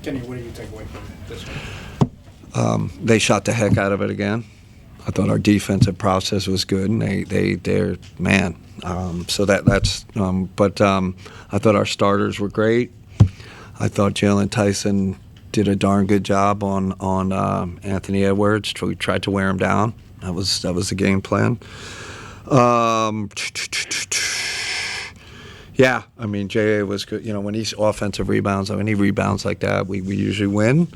Kenny, what do you take away from this one? They shot the heck out of it again. I thought our defensive process was good, and they're man. So that's. But I thought our starters were great. I thought Jaylen Tyson did a darn good job on Anthony Edwards. We tried to wear him down. That was the game plan. Yeah, I mean, J.A. was good. You know, when he's offensive rebounds, when he rebounds like that, we usually win.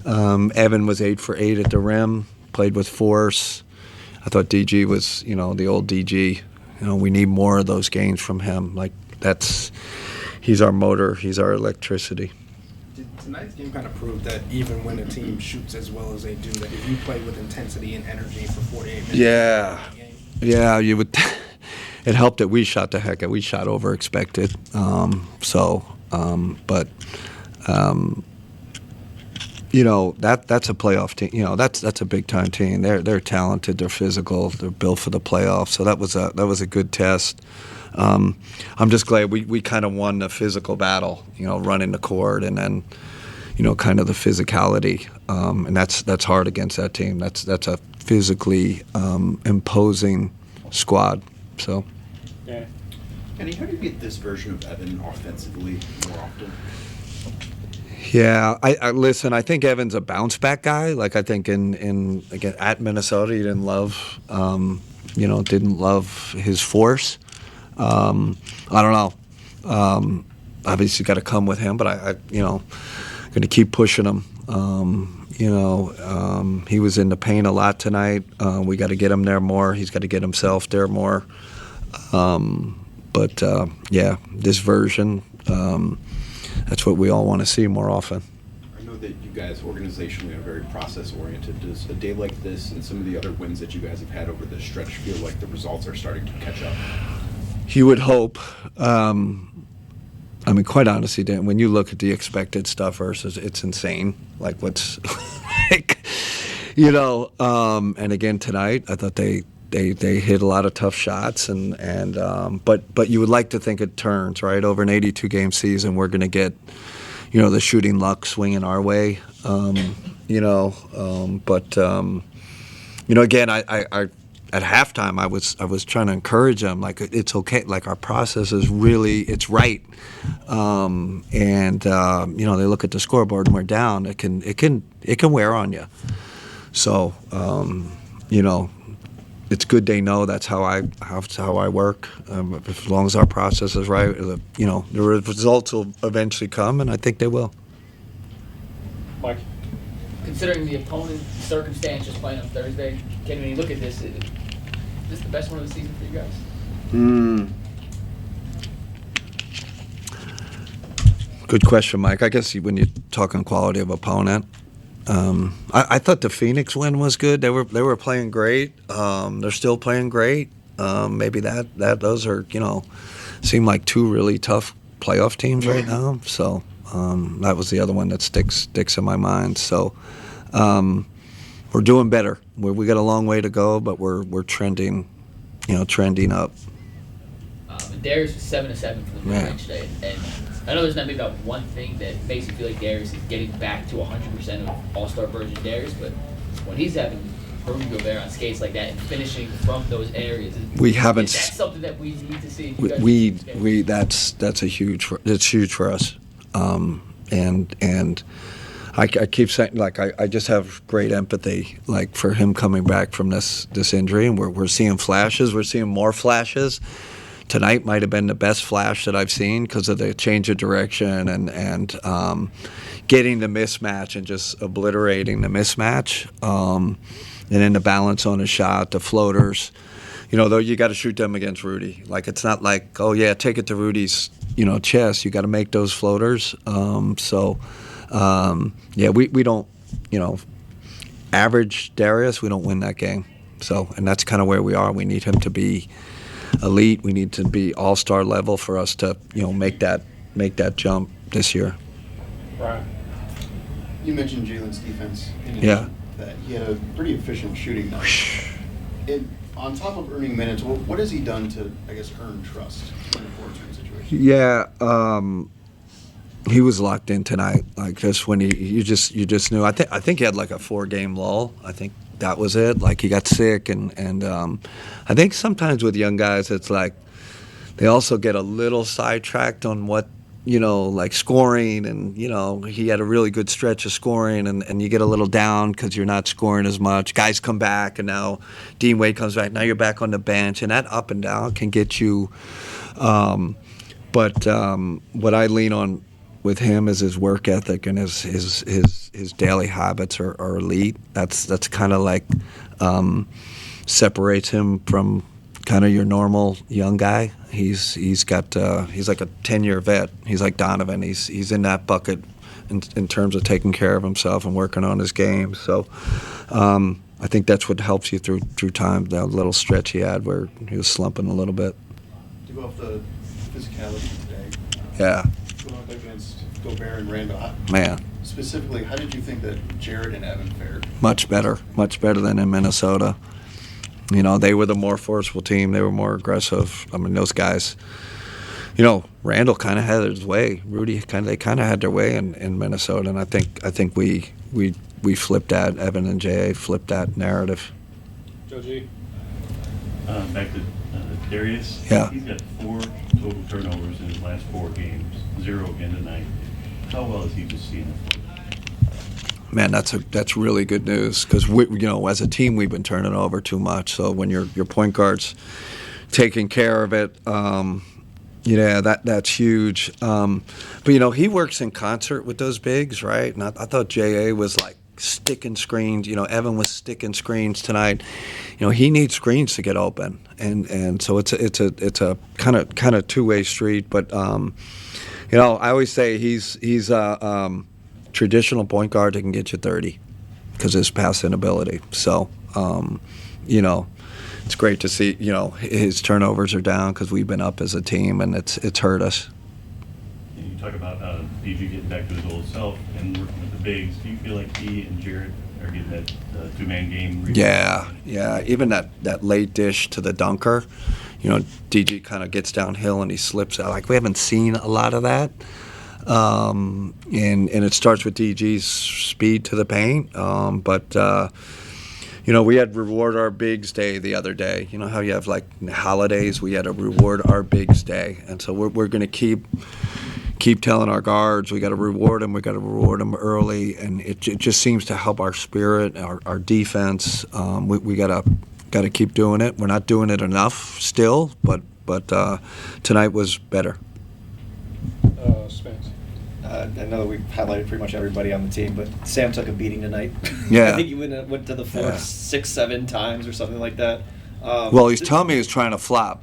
Evan was 8 for 8 at the rim, played with force. I thought DG was, the old DG. We need more of those games from him. Like, he's our motor, he's our electricity. Did tonight's game kind of prove that even when a team shoots as well as they do, that if you play with intensity and energy for 48 minutes, yeah, you would. It helped that we shot the heck out. We shot over expected. That's a playoff team. That's a big time team. They're talented. They're physical. They're built for the playoffs. So that was a good test. I'm just glad we kind of won the physical battle. Running the court and then, kind of the physicality. And that's hard against that team. That's a physically imposing squad. So. Yeah. Kenny, how do you get this version of Evan offensively more often? Yeah, I listen. I think Evan's a bounce back guy. Like I think again at Minnesota, he didn't love, didn't love his force. I don't know. Obviously, got to come with him, but I going to keep pushing him. He was in the paint a lot tonight. We got to get him there more. He's got to get himself there more. This version, that's what we all want to see more often. I know that you guys organizationally are very process-oriented. Does a day like this and some of the other wins that you guys have had over the stretch feel like the results are starting to catch up? You would hope. Quite honestly, Dan, when you look at the expected stuff versus it's insane. Like what's and again tonight, I thought they hit a lot of tough shots but you would like to think it turns, right? Over an 82-game season, we're going to get, the shooting luck swinging our way. Again, I at halftime I was trying to encourage them, like it's okay, like our process is really, it's right. They look at the scoreboard and we're down. It can wear on you. So it's good they know that's how I work. As long as our process is right, the results will eventually come, and I think they will. Mike, considering the opponent circumstance just playing on Thursday, when you look at this, is this the best one of the season for you guys? Good question, Mike. I guess when you're talking quality of opponent. I thought the Phoenix win was good. They were playing great. They're still playing great. Maybe those are seem like two really tough playoff teams right now. So that was the other one that sticks in my mind. So we're doing better. We got a long way to go, but we're trending up. Darius was 7-7 from the mid-range today, and I know there's not maybe about one thing that makes you feel like Darius is getting back to 100% of All-Star version Darius, but when he's having Rudy Gobert on skates like that and finishing from those areas, is that something that we need to see? That's huge for us, and I keep saying, like, I just have great empathy, like, for him coming back from this injury, and we're seeing flashes. We're seeing more flashes. Tonight might have been the best flash that I've seen because of the change of direction and getting the mismatch and just obliterating the mismatch. And then the balance on his shot, the floaters. Though you got to shoot them against Rudy. Like, it's not like, oh, yeah, take it to Rudy's, chest. You got to make those floaters. We don't, average Darius, we don't win that game. So, and that's kind of where we are. We need him to be elite. We need to be all-star level for us to, make that jump this year. Right. You mentioned Jaylen's defense. Yeah. That he had a pretty efficient shooting night. On top of earning minutes, what has he done to, I guess, earn trust in a 4-2 situation? Yeah. he was locked in tonight. Like just when you just knew. I think he had like a 4-game lull. I think that was it. Like he got sick, and I think sometimes with young guys, it's like they also get a little sidetracked on what, like scoring, and he had a really good stretch of scoring, and you get a little down because you're not scoring as much. Guys come back, and now Dean Wade comes back. Now you're back on the bench, and that up and down can get you. But what I lean on with him is his work ethic, and his daily habits are elite. That's kind of like separates him from kind of your normal young guy. He's like a 10-year vet. He's like Donovan. He's in that bucket in terms of taking care of himself and working on his game. So I think that's what helps you through time. That little stretch he had where he was slumping a little bit. To go off the physicality today. Yeah. Going up against Gobert and Randall. Man. Specifically, how did you think that Jared and Evan fared? Much better than in Minnesota. They were the more forceful team. They were more aggressive. I mean, those guys. Randall kind of had his way. Rudy they kind of had their way in Minnesota, and I think we flipped that. Evan and Jay flipped that narrative. Joe G. Back to Darius. Yeah. He's got 4 total turnovers in his last 4 games. 0 again tonight. How well is he just seeing the floor? Man, that's really good news because as a team we've been turning over too much. So when your point guard's taking care of it, that's huge. But he works in concert with those bigs, right? And I thought J.A. was like sticking screens. Evan was sticking screens tonight. He needs screens to get open, and so it's a kind of two-way street. But I always say he's traditional point guard that can get you 30 because of his passing ability. So, it's great to see, his turnovers are down because we've been up as a team, and it's hurt us. And you talk about DG getting back to his old self and working with the bigs. Do you feel like he and Jared are getting that 2-man game? Yeah. Even that late dish to the dunker, DG kind of gets downhill and he slips out. Like, we haven't seen a lot of that. And it starts with DG's speed to the paint. But we had reward our bigs day the other day. You know how you have like holidays? We had a reward our bigs day, and so we're going to keep telling our guards we got to reward them. We got to reward them early, and it just seems to help our spirit, our defense. We got to keep doing it. We're not doing it enough still, but tonight was better. Spence. I know that we've highlighted pretty much everybody on the team, but Sam took a beating tonight. Yeah. I think he went to the floor 6, 7 times or something like that. Well, he's telling me he's trying to flop.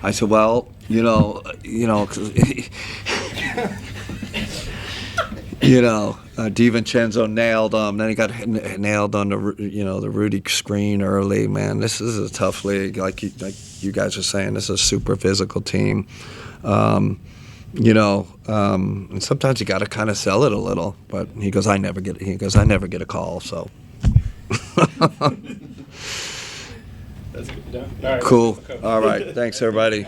I said, well, DiVincenzo nailed him. Then he got nailed on the Rudy screen early. Man, this is a tough league. Like you guys are saying, this is a super physical team. And sometimes you got to kind of sell it a little. But he goes, I never get a call. So. That's good. All right. Cool. All right. Thanks, everybody.